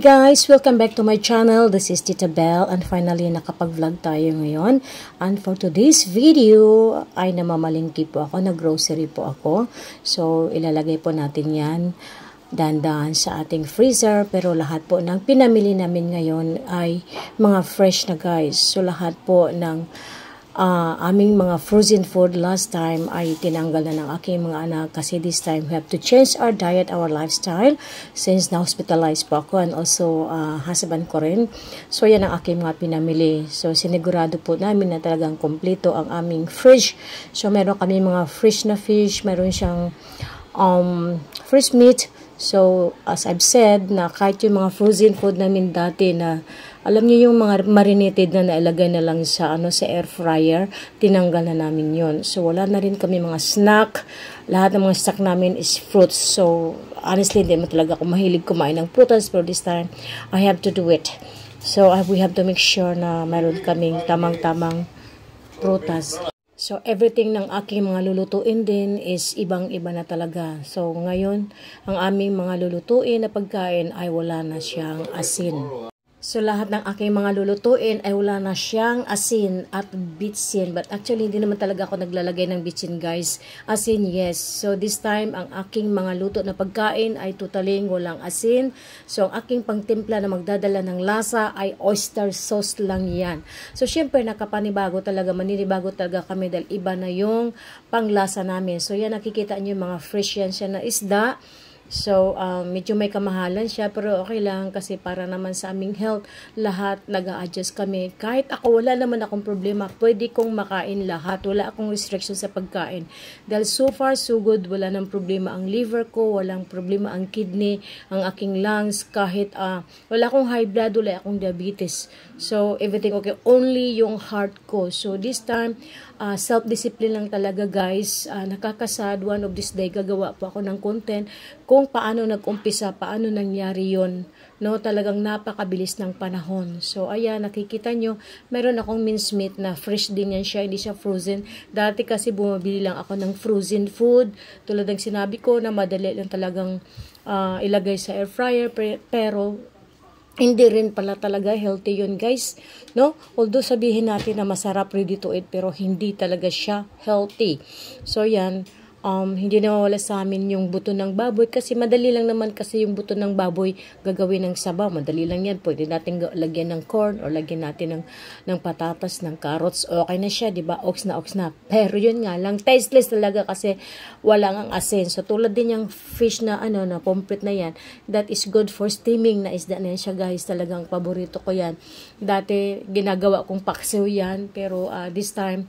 guys! Welcome back to my channel. This is Tita Belle and finally nakapag-vlog tayo ngayon. And for today's video ay namamalingki po ako, nag-grocery po ako. So ilalagay po natin yan dahan-dahan sa ating freezer. Pero lahat po ng pinamili namin ngayon ay mga fresh na guys. So lahat po ng aming mga frozen food last time ay tinanggal na ng aking mga anak kasi this time we have to change our diet, our lifestyle since na-hospitalized po ako and also husband ko rin. So yan ang aking mga pinamili. So sinigurado po namin na talagang kompleto ang aming fridge. So meron kami mga fresh na fish, meron siyang fresh meat. So as I've said na kahit yung mga frozen food namin dati na alam niyo yung mga marinated na nailagay na lang sa sa air fryer, tinanggal na namin yon. So wala na rin kami mga snack. Lahat ng mga snack namin is fruits. So honestly, hindi mo talaga ako mahilig kumain ng prutas, pero this time I have to do it. So we have to make sure na mayroon kaming tamang-tamang prutas. So everything ng aking mga lulutuin din is ibang-iba na talaga. So ngayon, ang aming mga lulutuin na pagkain ay wala na siyang asin. So, lahat ng aking mga lulutuin ay wala na siyang asin at bitsin. But actually, hindi naman talaga ako naglalagay ng bitsin, guys. Asin, yes. So, this time, ang aking mga luto na pagkain ay totaling walang asin. So, ang aking pangtimpla na magdadala ng lasa ay oyster sauce lang yan. So, syempre, nakapanibago talaga, maninibago talaga kami dahil iba na yung panglasa namin. So, yan, nakikita nyo yung mga fresh yan siya na isda. So, medyo may kamahalan siya, pero okay lang kasi para naman sa aming health, lahat nag-a-adjust kami. Kahit ako, wala naman akong problema, pwede kong makain lahat. Wala akong restriction sa pagkain. Dahil so far, so good, wala nang problema ang liver ko, walang problema ang kidney, ang aking lungs, kahit wala akong high blood, wala akong diabetes. So, everything okay. Only yung heart ko. So, this time, self-discipline lang talaga guys. Nakakasad, one of this day, gagawa po ako ng content kung paano nag-umpisa, paano nangyari yon. No, talagang napakabilis ng panahon. So, ayan, nakikita nyo, meron akong mincemeat na fresh din yan siya, hindi siya frozen. Dati kasi bumabili lang ako ng frozen food. Tulad ng sinabi ko na madali lang talagang ilagay sa air fryer, pero hindi rin pala talaga healthy yun guys, no? Although sabihin natin na masarap, ready to eat, pero hindi talaga siya healthy. So yan, hindi nawawala sa amin yung buto ng baboy kasi madali lang naman kasi yung buto ng baboy gagawin ng sabaw. Madali lang yan. Pwede natin lagyan ng corn or lagyan natin ng patatas, ng carrots. Okay na siya, di ba? Ox na. Pero yun nga lang, tasteless talaga kasi wala ang asin. So tulad din yung fish na na pomfret na yan, that is good for steaming na isda na yan siya guys. Talagang paborito ko yan. Dati ginagawa kong paksiw yan, pero this time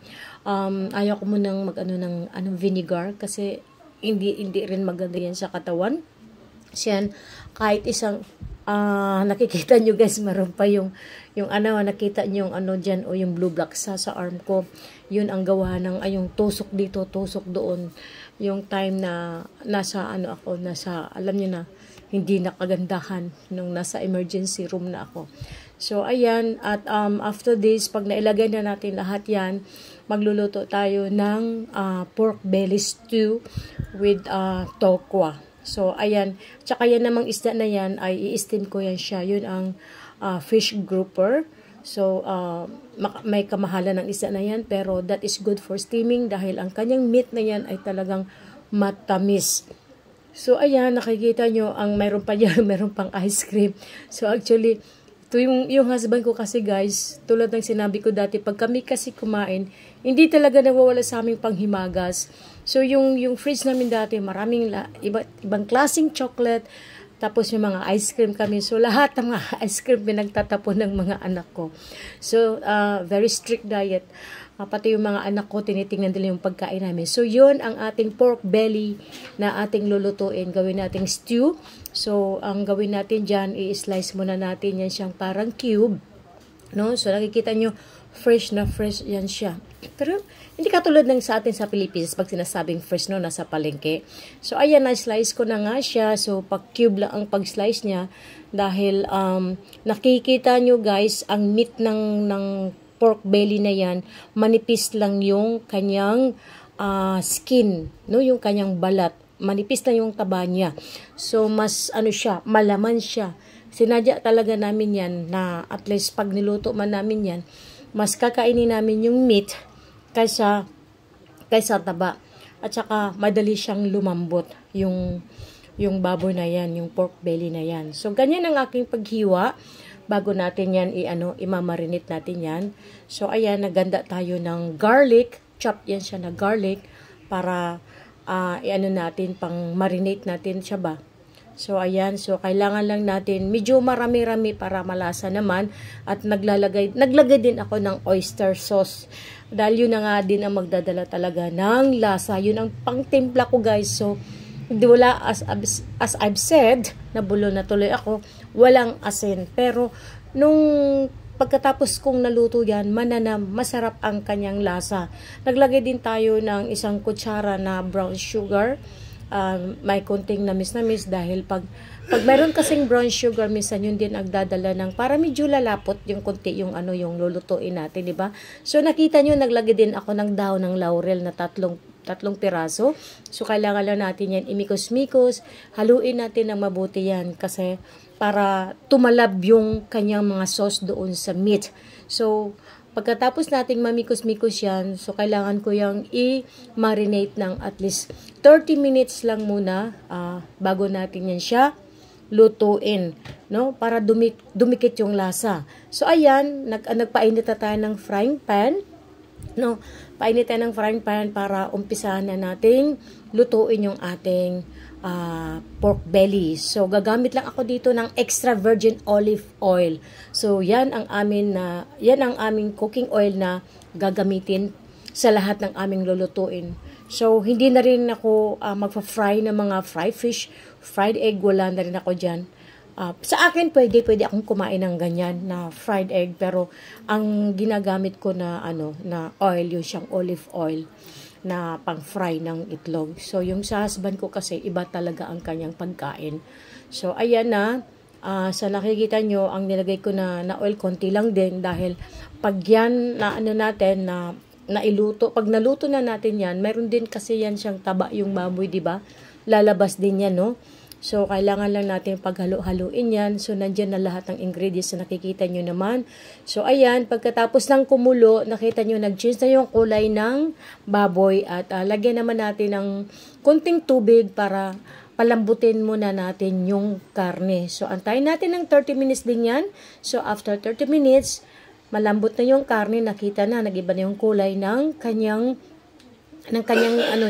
ayaw ko munang ng vinegar kasi hindi rin maganda yan sa katawan. Siyan, kahit isang nakikita nyo guys, meron pa yung nakita nyo yung dyan o yung blue black sa arm ko. Yun ang gawa ng yung tusok dito, tusok doon. Yung time na nasa alam nyo na, hindi nakagandahan nung nasa emergency room na ako. So, ayan. At after this, pag nailagay na natin lahat yan, magluluto tayo ng pork belly stew with tokwa. So, ayan. Tsaka yan namang isda na yan, ay i-steam ko yan siya. Yun ang fish grouper. So, may kamahalan ng isda na yan, pero that is good for steaming dahil ang kanyang meat na yan ay talagang matamis. So, ayan, nakikita nyo, meron pa yan, meron pang ice cream. So, actually, ito yung husband ko kasi guys, tulad ng sinabi ko dati, pag kami kasi kumain, hindi talaga nawawala sa aming panghimagas. So, yung fridge namin dati, maraming ibang klaseng chocolate, tapos yung mga ice cream kami. So, lahat ng mga ice cream pinagtatapon ng mga anak ko. So, very strict diet. Pati yung mga anak ko, tinitingnan nila yung pagkain namin. So, yun ang ating pork belly na ating lulutuin. Gawin nating stew. So, ang gawin natin dyan, i-slice muna natin yan siyang parang cube. No? So, nakikita nyo, fresh na fresh yan siya. Pero, hindi katulad ng sa atin sa Pilipinas, pag sinasabing fresh, no, nasa palengke. So, ayan, na-slice ko na nga siya. So, pag-cube lang ang pag-slice niya. Dahil, nakikita nyo guys, ang meat ng pork belly na yan, manipis lang yung kanyang skin, no, yung kanyang balat. Manipis na yung taba niya. So, mas, malaman siya. sinadya talaga namin yan na at least pag niluto man namin yan, mas kakainin namin yung meat kaysa taba. At saka madali siyang lumambot yung baboy na yan, yung pork belly na yan. So ganyan ang aking paghiwa bago natin yan imamarinate natin yan. So ayan, naganda tayo ng garlic, chop yan siya na garlic para natin, pang marinate natin siya ba. So ayan, so kailangan lang natin medyo marami-rami para malasa naman, at naglagay din ako ng oyster sauce. Dahil yun na nga din ang magdadala talaga ng lasa. Yun ang pangtimpla ko guys. So wala, as I've said, nabulo na tuloy ako, walang asin. Pero nung pagkatapos kong naluto yan, mananam, masarap ang kanyang lasa. Naglagay din tayo ng 1 kutsara na brown sugar. May konting namis-namis dahil pag mayroon kasing brown sugar, minsan yun din ang dadala ng para medyo lalapot yung konti yung yung lulutuin natin, di ba? So nakita nyo, naglagay din ako ng dahon ng laurel na tatlong piraso. So kailangan lang natin yan imikos-mikos, haluin natin ng mabuti yan kasi para tumalab yung kanyang mga sauce doon sa meat. So pagkatapos nating mamikos-mikos yan, so kailangan ko yung i-marinate ng at least 30 minutes lang muna bago natin yan siya lutuin, no? Para dumikit yung lasa. So ayan, nagpainit na tayo ng frying pan, no? Painit tayo ng frying pan para umpisahan na nating lutuin yung ating pork belly. So gagamit lang ako dito ng extra virgin olive oil. So yan ang aming cooking oil na gagamitin sa lahat ng aming lulutuin. So hindi na rin ako magfa-fry ng mga fried fish, fried egg, wala na rin ako diyan. Sa akin pwede akong kumain ng ganyan na fried egg, pero ang ginagamit ko na na oil, yung siyang olive oil na pang-fry ng itlog. So, yung sa husband ko kasi, iba talaga ang kanyang pagkain. So, ayan na. Sa nakikita nyo, ang nilagay ko na oil, konti lang din. Dahil, pag yan, natin, nailuto, pag naluto na natin yan, meron din kasi yan siyang taba yung baboy, di ba? Lalabas din yan, no? So, kailangan lang natin paghalo-haluin yan. So, nandyan na lahat ng ingredients na nakikita nyo naman. So, ayan, pagkatapos ng kumulo, nakita nyo, nag-change na yung kulay ng baboy. At lagyan naman natin ng konting tubig para palambutin muna natin yung karne. So, antayin natin ng 30 minutes din yan. So, after 30 minutes, malambot na yung karne. Nakita na, nag-iba na yung kulay ng kanyang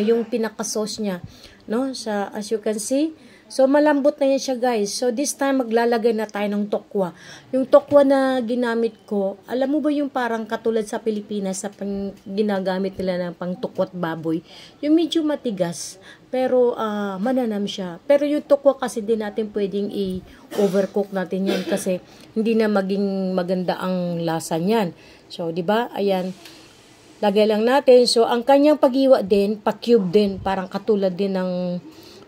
yung pinaka-sauce niya. No? As you can see, so, malambot na yan siya, guys. So, this time, maglalagay na tayo ng tokwa. Yung tokwa na ginamit ko, alam mo ba yung parang katulad sa Pilipinas, sa ginagamit nila ng pang tukwat baboy? Yung medyo matigas, pero mananam siya. Pero yung tokwa kasi din natin pwedeng i-overcook natin yan kasi hindi na maging maganda ang lasa niyan. So, di ba? Ayan. Lagay lang natin. So, ang kanyang paghiwa din, pa-cube din, parang katulad din ng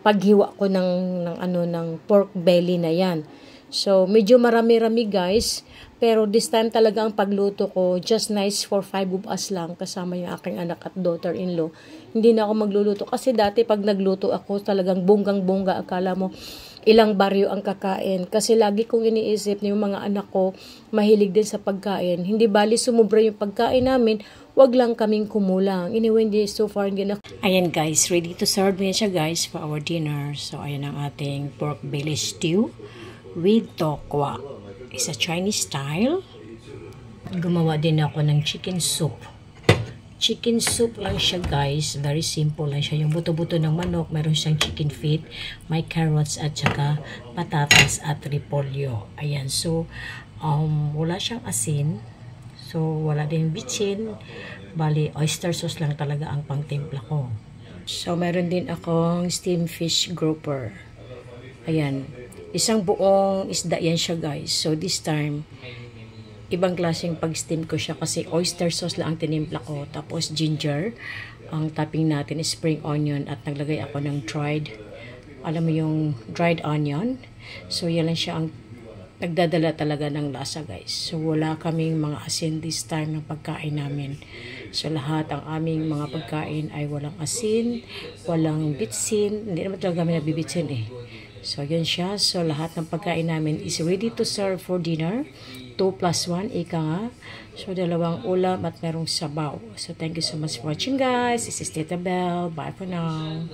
paghiwa ko ng pork belly na yan. So, medyo marami-rami guys. Pero this time talaga ang pagluto ko, just nice for 5 of us lang. Kasama yung aking anak at daughter-in-law. Hindi na ako magluluto. Kasi dati pag nagluto ako, talagang bonggang-bongga. Akala mo, ilang baryo ang kakain. Kasi lagi kong iniisip na yung mga anak ko, mahilig din sa pagkain. Hindi bali sumubra yung pagkain namin, wag lang kaming kumulang. Anyway, so far, hindi na. Ayan guys, ready to serve na siya guys for our dinner. So, ayan ang ating pork belly stew with tokwa. It's a Chinese style. Gumawa din ako ng chicken soup. Chicken soup lang siya guys. Very simple lang siya. Yung buto-buto ng manok, meron siyang chicken feet, may carrots at saka patatas at repolyo. Ayan, so wala siyang asin. So, wala din bitsin. Bali, oyster sauce lang talaga ang pangtimpla ko. So, meron din akong steamed fish grouper. Ayan. Isang buong isda yan siya, guys. So, this time, ibang klaseng pag-steam ko siya kasi oyster sauce lang ang tinimpla ko. Tapos, ginger. Ang topping natin is spring onion at naglagay ako ng alam mo yung dried onion. So, yan lang siya ang nagdadala talaga ng lasa guys. So wala kaming mga asin this time ng pagkain namin. So lahat ang aming mga pagkain ay walang asin, walang bitsin. Hindi naman talaga kami nabibitsin eh. So, yun siya. So, lahat ng pagkain namin is ready to serve for dinner. 2 plus 1, ika nga. So, 2 ulam at merong sabaw. So, thank you so much for watching, guys. This is Tita Belle. Bye for now.